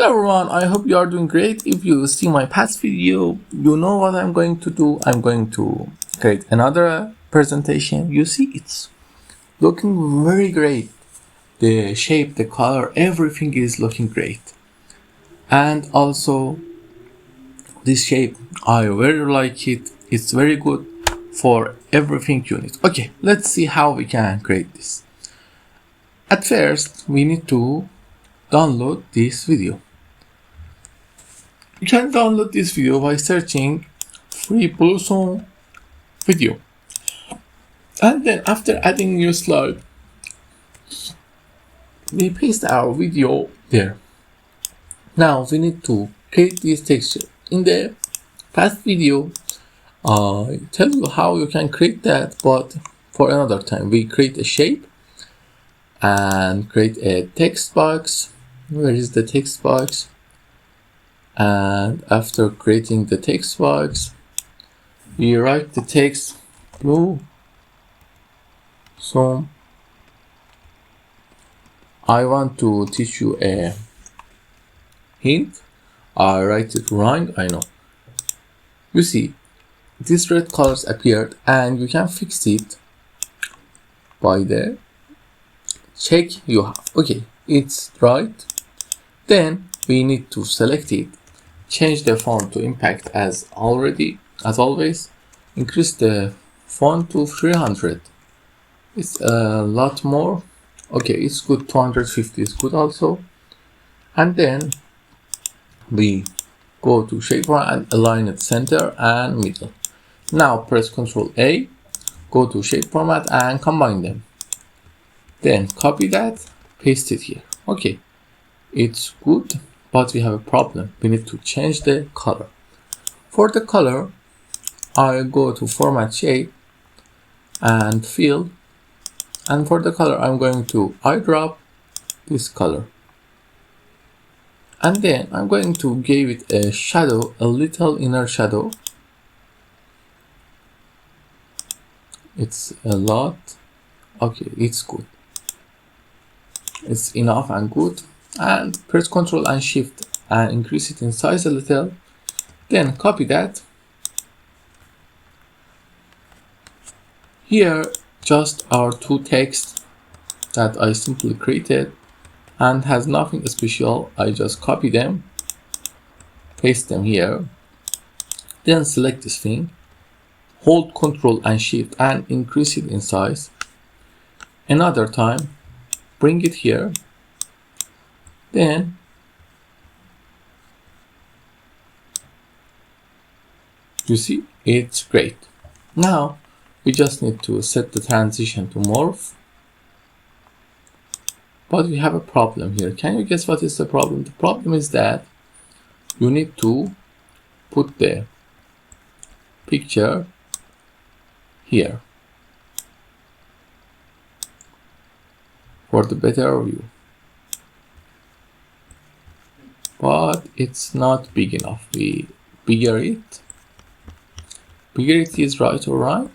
Hello everyone, I hope you are doing great. If you see my past video, you know what I'm going to do. I'm going to create another presentation. You see, it's looking very great. The shape, the color, everything is looking great. And also this shape, I very like it. It's very good for everything you need. Okay, let's see how we can create this. At first, we need to download this video. You can download this video by searching free Blosoom video. And then after adding new slide, we paste our video there. Now we need to create this texture. In the past video, I tell you how you can create that, but for another time. We create a shape and create a text box. Where is the text box? And after creating the text box, we write the text Blosoom. I want to teach you a hint. I write it wrong, I know. You see, these red colors appeared and you can fix it by the check you have. Okay, it's right. Then we need to select it. Change the font to impact as always. Increase the font to 300. It's a lot more. Okay, it's good. 250 is good also. And then we go to shape and align it center and middle. Now press Ctrl A, go to shape format and combine them. Then copy that, paste it here. Okay, it's good. But we have a problem. We need to change the color. For the color, I go to format shape and fill. And for the color, I'm going to eyedrop this color. And then I'm going to give it a shadow, a little inner shadow. It's a lot. Okay, it's good. It's enough and good. And press Ctrl and Shift and increase it in size a little. Then copy that. Here, just our two texts that I simply created and has nothing special. I just copy them, paste them here. Then select this thing, hold Ctrl and Shift and increase it in size. Another time, bring it here. Then you see, it's great. Now we just need to set the transition to morph. But we have a problem here. Can you guess what is the problem? The problem is that you need to put the picture here for the better view. But it's not big enough. We bigger it. Bigger it is right or wrong?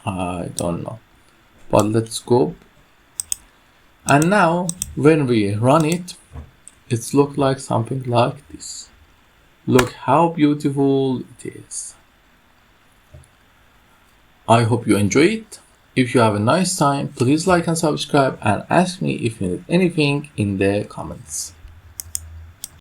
I don't know. But let's go. And now when we run it, it's look like something like this. Look how beautiful it is. I hope you enjoy it. If you have a nice time, please like and subscribe and ask me if you need anything in the comments.